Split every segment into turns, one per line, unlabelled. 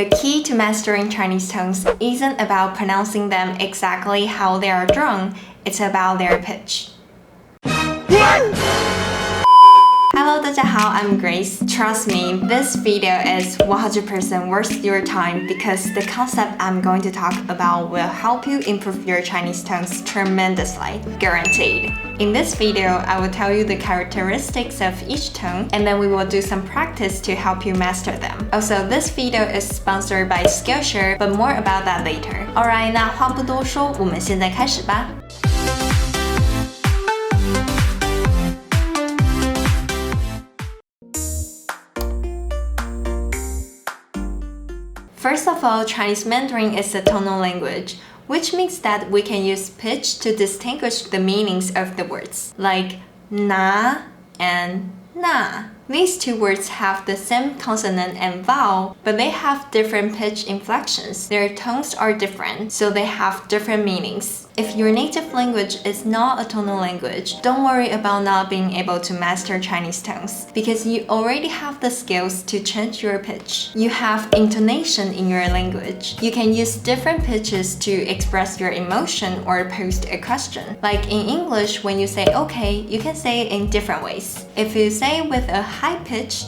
The key to mastering Chinese tones isn't about pronouncing them exactly how they are drawn, it's about their pitch. Hello, 大家好, I'm Grace. Trust me, this video is 100% worth your time because the concept I'm going to talk about will help you improve your Chinese tones tremendously, guaranteed. In this video, I will tell you the characteristics of each tone and then we will do some practice to help you master them. Also, this video is sponsored by Skillshare, but more about that later. Alright, 那话不多说，我们现在开始吧。First of all, Chinese Mandarin is a tonal language, which means that we can use pitch to distinguish the meanings of the words, like na and na. These two words have the same consonant and vowel, but they have different pitch inflections. Their tones are different, so they have different meanings. If your native language is not a tonal language, don't worry about not being able to master Chinese tones, because you already have the skills to change your pitch. You have intonation in your language. You can use different pitches to express your emotion or pose a question. Like in English, when you say okay, you can say it in different ways. If you say with a high pitch,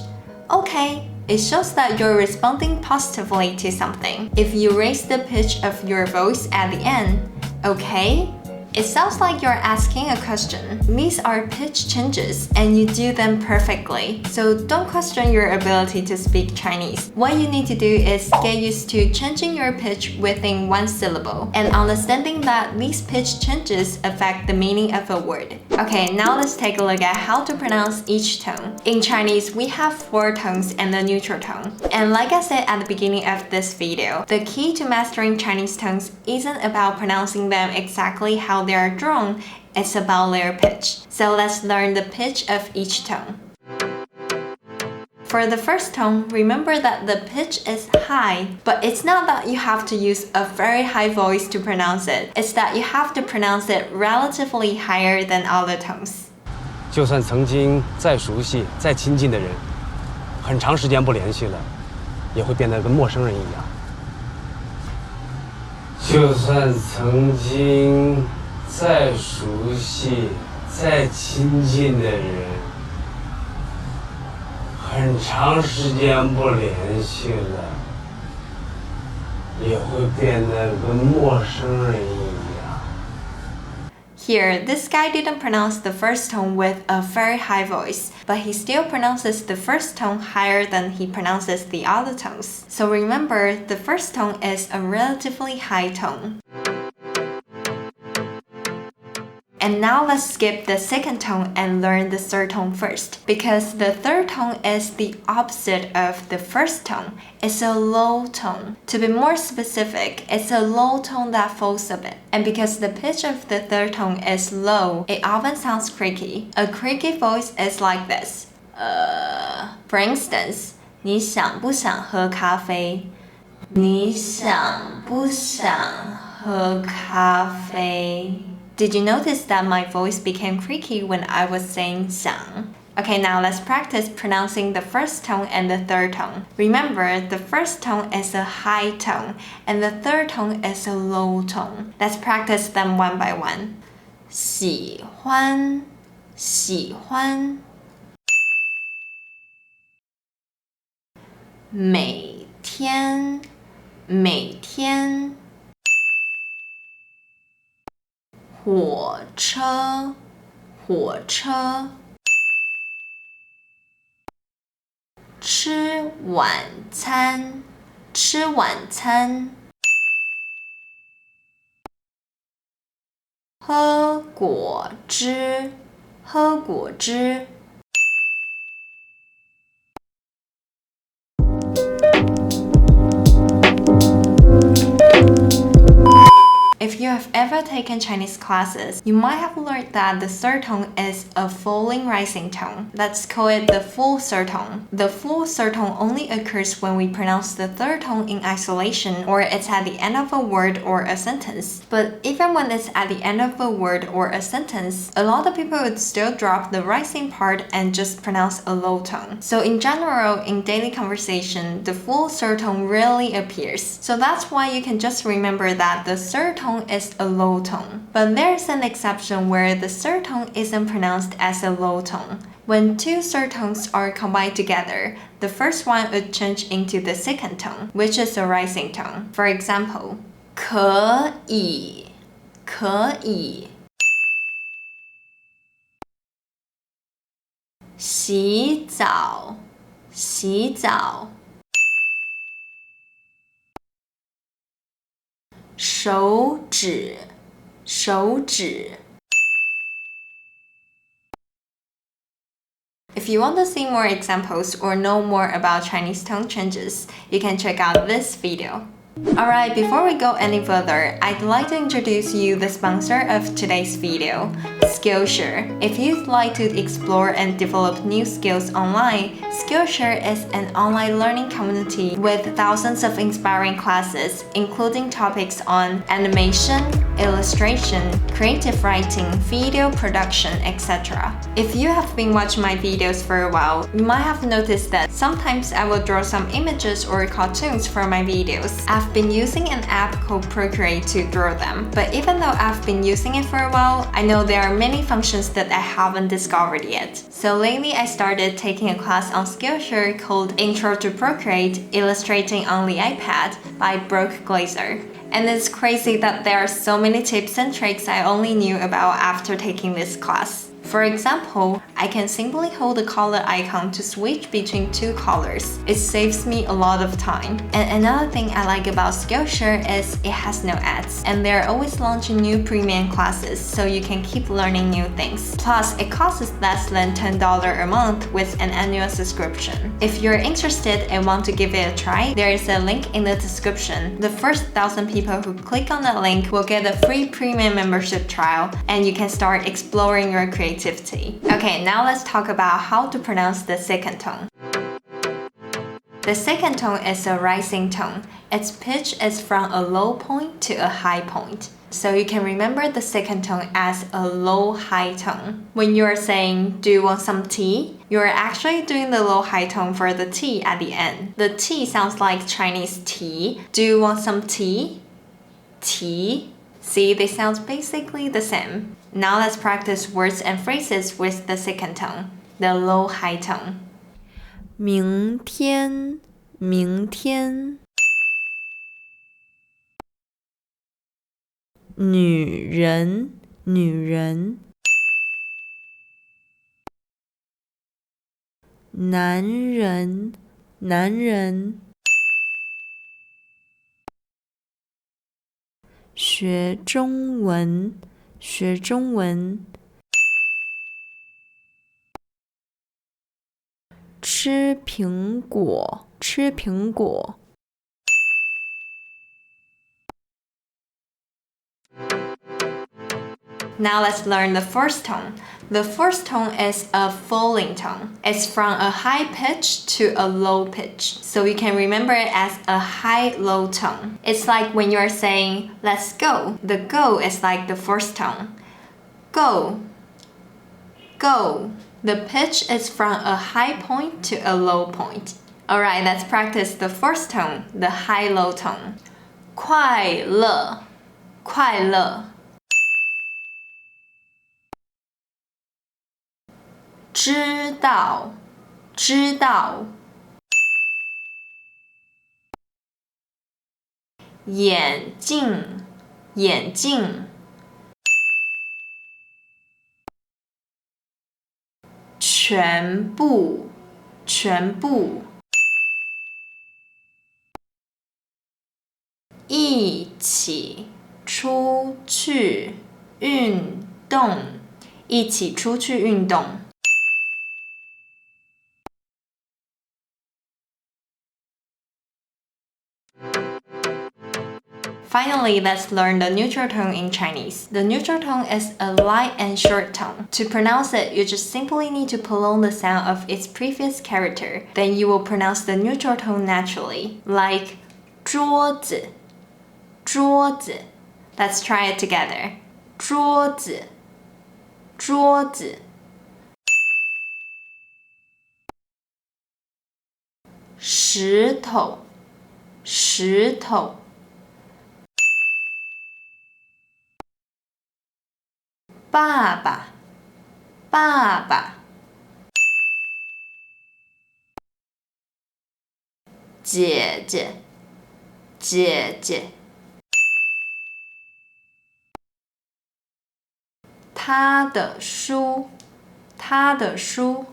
okay, it shows that you're responding positively to something. If you raise the pitch of your voice at the end, okay, it sounds like you're asking a question. These are pitch changes and you do them perfectly. So don't question your ability to speak Chinese. What you need to do is get used to changing your pitch within one syllable and understanding that these pitch changes affect the meaning of a word. Okay, now let's take a look at how to pronounce each tone. In Chinese, we have 4 tones and the neutral tone. And like I said at the beginning of this video, the key to mastering Chinese tones isn't about pronouncing them exactly how they are drawn, it's about their pitch. So let's learn the pitch of each tone. For the first tone, remember that the pitch is high, but it's not that you have to use a very high voice to pronounce it. It's that you have to pronounce it relatively higher than other tones.
就算曾经再熟悉、再亲近的人，很长时间不联系了，也会变得跟陌生人一样。就算曾经再熟悉、再亲近的人，很长时间不联系了，也会变得跟陌生人一样。
Here, this guy didn't pronounce the first tone with a very high voice, but he still pronounces the first tone higher than he pronounces the other tones. So remember, the first tone is a relatively high tone. And now let's skip the second tone and learn the third tone first, because the third tone is the opposite of the first tone. It's a low tone. To be more specific, it's a low tone that falls a bit. And because the pitch of the third tone is low, it often sounds creaky. A creaky voice is like this. For instance, 你想不想喝咖啡? 你想不想喝咖啡? Did you notice that my voice became creaky when I was saying 想? Okay, now let's practice pronouncing the first tone and the third tone. Remember, the first tone is a high tone and the third tone is a low tone. Let's practice them one by one. 喜欢,喜欢. 每天,每天. 火车，火车。吃晚餐，吃晚餐。喝果汁，喝果汁。If you have ever taken Chinese classes, you might have learned that the third tone is a falling rising tone. Let's call it the full third tone. The full third tone only occurs when we pronounce the third tone in isolation or it's at the end of a word or a sentence. But even when it's at the end of a word or a sentence, a lot of people would still drop the rising part and just pronounce a low tone. So in general, in daily conversation, the full third tone rarely appears. So that's why you can just remember that the third tone is a low tone. But there's an exception where the third tone isn't pronounced as a low tone. When two third tones are combined together, the first one would change into the second tone, which is a rising tone. For example, 可以,可以. 洗澡,洗澡. 手指,手指. If you want to see more examples or know more about Chinese tone changes, you can check out this video. Alright, before we go any further, I'd like to introduce you the sponsor of today's video, Skillshare. If you'd like to explore and develop new skills online, Skillshare is an online learning community with thousands of inspiring classes, including topics on animation, illustration, creative writing, video production, etc. If you have been watching my videos for a while, you might have noticed that sometimes I will draw some images or cartoons for my videos. I've been using an app called Procreate to draw them, but even though I've been using it for a while, I know there are many functions that I haven't discovered yet. So lately I started taking a class on Skillshare called Intro to Procreate, Illustrating on the iPad by Brooke Glazer. And it's crazy that there are so many tips and tricks I only knew about after taking this class. For example, I can simply hold the color icon to switch between two colors. It saves me a lot of time. And another thing I like about Skillshare is it has no ads, and they're always launching new premium classes, so you can keep learning new things. Plus, it costs less than $10 a month with an annual subscription. If you're interested and want to give it a try, there is a link in the description. The first 1,000 people who click on that link will get a free premium membership trial, and you can start exploring your creativity. Okay, now let's talk about how to pronounce the second tone. The second tone is a rising tone. Its pitch is from a low point to a high point. So you can remember the second tone as a low high tone. When you're saying, do you want some tea? You're actually doing the low high tone for the T at the end. The T sounds like Chinese tea. Do you want some tea? Tea. See, they sound basically the same. Now let's practice words and phrases with the second tone, the low high tone. 明天,明天. 女人,女人. 男人,男人. 学中文,学中文. 吃苹果,吃苹果. Now let's learn the first tone. The first tone is a falling tone. It's from a high pitch to a low pitch. So you can remember it as a high-low tone. It's like when you're saying, let's go. The go is like the first tone. Go. Go. The pitch is from a high point to a low point. Alright, let's practice the first tone, the high-low tone. 快乐,快乐. 知道,知道. 眼镜,眼镜. 全部,全部. 一起出去运动,一起出去运动. Finally, let's learn the neutral tone in Chinese. The neutral tone is a light and short tone. To pronounce it, you just simply need to prolong the sound of its previous character. Then you will pronounce the neutral tone naturally, like 桌子, 桌子. Let's try it together. 桌子, 桌子. 石头, 石头. 爸爸，爸爸。姐姐，姐姐。他的书，他的书。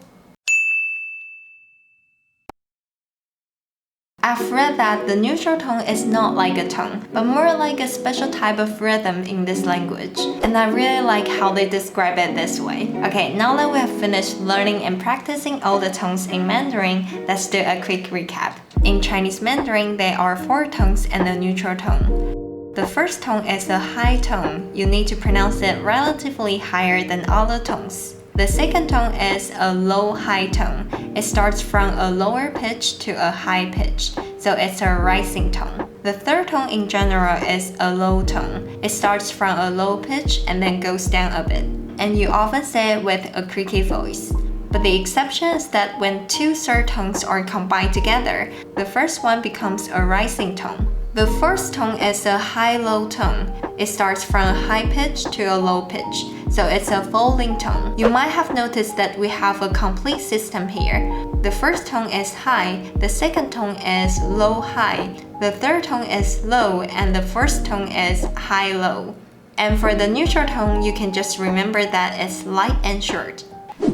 I've read that the neutral tone is not like a tone, but more like a special type of rhythm in this language, and I really like how they describe it this way. Okay, now that we have finished learning and practicing all the tones in Mandarin, let's do a quick recap. In Chinese Mandarin, there are 4 tones and a neutral tone. The first tone is a high tone. You need to pronounce it relatively higher than other tones. The second tone is a low-high tone. It starts from a lower pitch to a high pitch, so it's a rising tone. The third tone in general is a low tone. It starts from a low pitch and then goes down a bit, and you often say it with a creaky voice. But the exception is that when 2 third tones are combined together, the first one becomes a rising tone. The first tone is a high-low tone. It starts from a high pitch to a low pitch, so it's a falling tone. You might have noticed that we have a complete system here. The first tone is high, the second tone is low-high, the third tone is low, and the first tone is high-low. And for the neutral tone, you can just remember that it's light and short.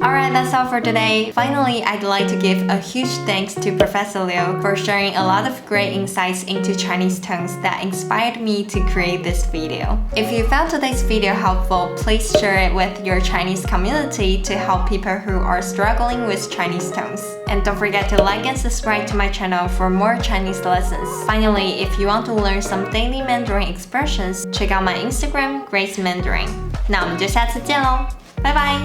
Alright, that's all for today. Finally, I'd like to give a huge thanks to Professor Liu for sharing a lot of great insights into Chinese tones that inspired me to create this video. If you found today's video helpful, please share it with your Chinese community to help people who are struggling with Chinese tones. And don't forget to like and subscribe to my channel for more Chinese lessons. Finally, if you want to learn some daily Mandarin expressions, check out my Instagram, Grace Mandarin. 那我们就下次见喽，拜拜。